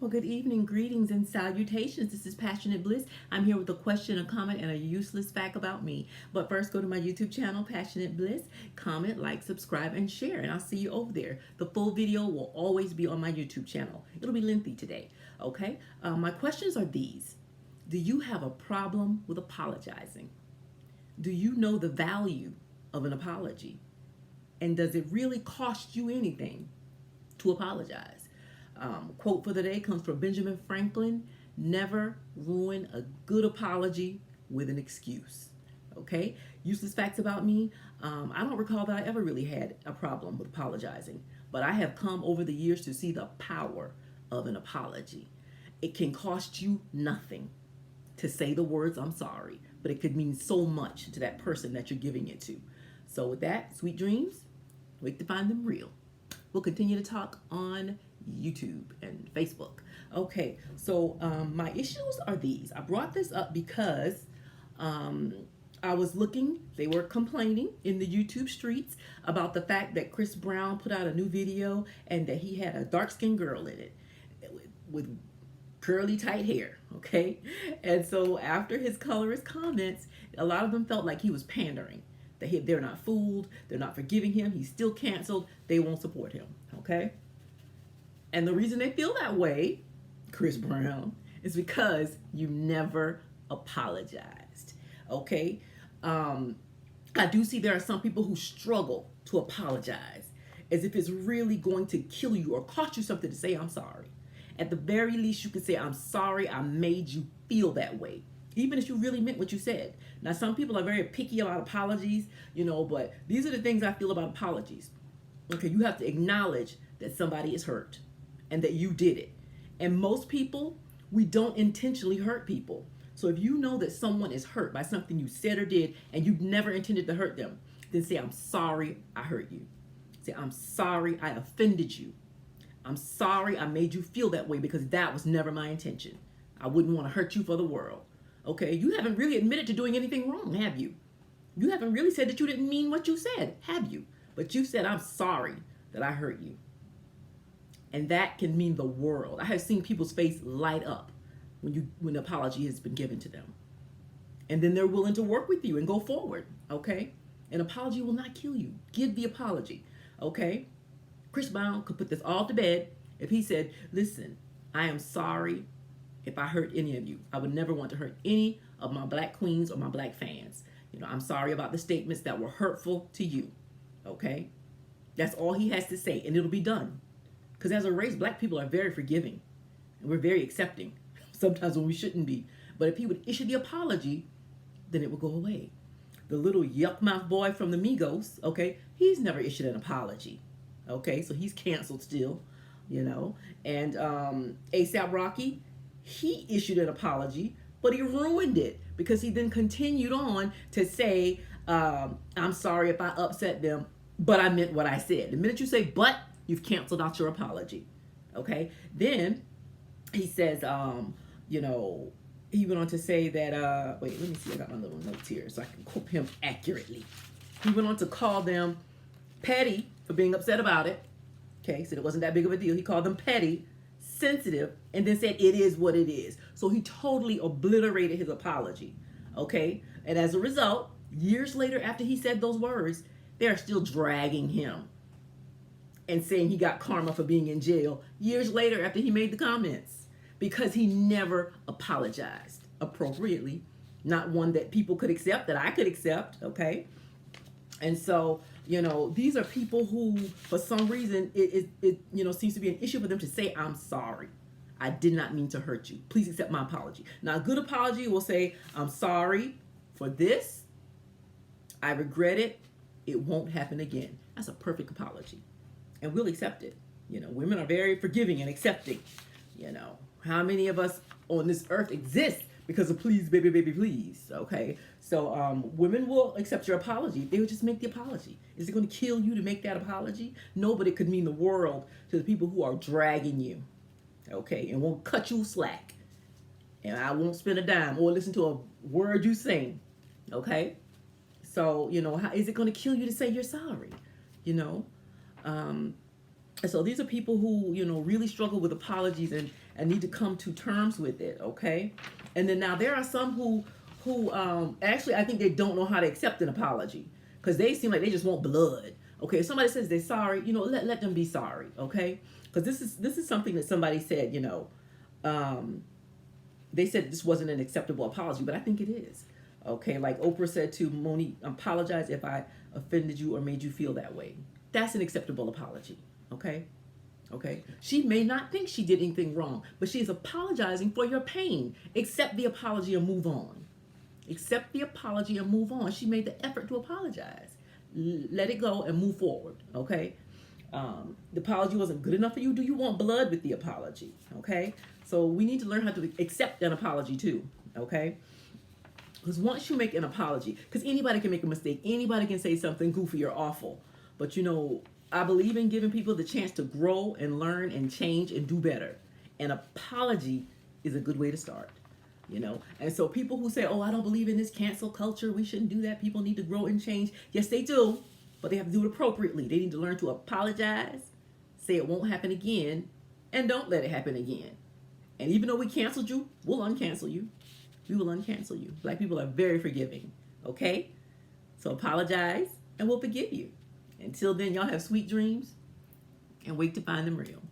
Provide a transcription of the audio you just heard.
Well, good evening, greetings, and salutations. This is Passionate Bliss. I'm here with a question, a comment, and a useless fact about me. But first, go to my YouTube channel, Passionate Bliss. Comment, like, subscribe, and share, and I'll see you over there. The full video will always be on my YouTube channel. It'll be lengthy today, okay? My questions are these. Do you have a problem with apologizing? Do you know the value of an apology? And does it really cost you anything to apologize? Quote for the day comes from Benjamin Franklin: never ruin a good apology with an excuse. Okay, useless facts about me. I don't recall that I ever really had a problem with apologizing, but I have come over the years to see the power of an apology. It can cost you nothing to say the words "I'm sorry," but it could mean so much to that person that you're giving it to. So, with that, sweet dreams, wait to find them real. We'll continue to talk on YouTube and Facebook. Okay, so my issues are these. I brought this up because I was looking, they were complaining in the YouTube streets about the fact that Chris Brown put out a new video and that he had a dark skinned girl in it with curly tight hair, okay? And so after his colorist comments, a lot of them felt like he was pandering. They're not fooled, they're not forgiving him, he's still canceled, they won't support him, okay? And the reason they feel that way, Chris Brown, is because you never apologized, okay? I do see there are some people who struggle to apologize as if it's really going to kill you or cost you something to say "I'm sorry." At the very least, you can say "I'm sorry I made you feel that way," even if you really meant what you said. Now, some people are very picky about apologies, but these are the things I feel about apologies. Okay, you have to acknowledge that somebody is hurt and that you did it. And most people, we don't intentionally hurt people. So if you know that someone is hurt by something you said or did and you never intended to hurt them, then say "I'm sorry I hurt you." Say "I'm sorry I offended you. I'm sorry I made you feel that way because that was never my intention. I wouldn't want to hurt you for the world." Okay, you haven't really admitted to doing anything wrong, have you? You haven't really said that you didn't mean what you said, have you? But you said "I'm sorry that I hurt you." And that can mean the world. I have seen people's face light up when an apology has been given to them. And then they're willing to work with you and go forward, okay? An apology will not kill you. Give the apology, okay? Chris Brown could put this all to bed if he said, "Listen, I am sorry if I hurt any of you. I would never want to hurt any of my black queens or my black fans. I'm sorry about the statements that were hurtful to you." Okay? That's all he has to say, and it'll be done. Because as a race, black people are very forgiving, and we're very accepting, sometimes when we shouldn't be. But if he would issue the apology, then it would go away. The little yuck mouth boy from the Migos, okay, he's never issued an apology. Okay, so he's canceled still, And ASAP Rocky, he issued an apology, but he ruined it because he then continued on to say, "I'm sorry if I upset them, but I meant what I said." The minute you say "but," you've canceled out your apology. Okay? Then he says, he went on to say that, wait, let me see, I got my little notes here so I can quote him accurately. He went on to call them petty for being upset about it. Okay, said it wasn't that big of a deal. He called them petty, sensitive, and then said it is what it is. So he totally obliterated his apology. Okay, and as a result, years later after he said those words, they're still dragging him and saying he got karma for being in jail years later after he made the comments because he never apologized appropriately, not one that people could accept, that I could accept. Okay, and so these are people who, for some reason, it seems to be an issue for them to say "I'm sorry. I did not mean to hurt you. Please accept my apology." Now, a good apology will say, "I'm sorry for this. I regret it. It won't happen again." That's a perfect apology. And we'll accept it. Women are very forgiving and accepting. How many of us on this earth exist because of "please, baby, baby, please"? Okay, so women will accept your apology. They would just make the apology. Is it going to kill you to make that apology? No, but it could mean the world to the people who are dragging you. Okay, and won't cut you slack. And I won't spend a dime or listen to a word you sing. Okay, so how is it going to kill you to say you're sorry? Um, And so these are people who, really struggle with apologies and need to come to terms with it, okay? And then now there are some who actually I think they don't know how to accept an apology because they seem like they just want blood. Okay, if somebody says they're sorry, let them be sorry, okay? Because this is something that somebody said, um, they said this wasn't an acceptable apology, but I think it is. Okay, like Oprah said to Monique, apologize if I offended you or made you feel that way. That's an acceptable apology. Okay? Okay? She may not think she did anything wrong, but she is apologizing for your pain. Accept the apology and move on. Accept the apology and move on. She made the effort to apologize. Let it go and move forward. Okay? The apology wasn't good enough for you. Do you want blood with the apology? Okay? So we need to learn how to accept an apology too. Okay? Because once you make an apology, because anybody can make a mistake, anybody can say something goofy or awful. But I believe in giving people the chance to grow and learn and change and do better. An apology is a good way to start. And so people who say, oh, I don't believe in this cancel culture, we shouldn't do that, people need to grow and change. Yes, they do, but they have to do it appropriately. They need to learn to apologize, say it won't happen again, and don't let it happen again. And even though we canceled you, we'll uncancel you. We will uncancel you. Black people are very forgiving. Okay? So apologize and we'll forgive you. Until then, y'all have sweet dreams and wait to find them real.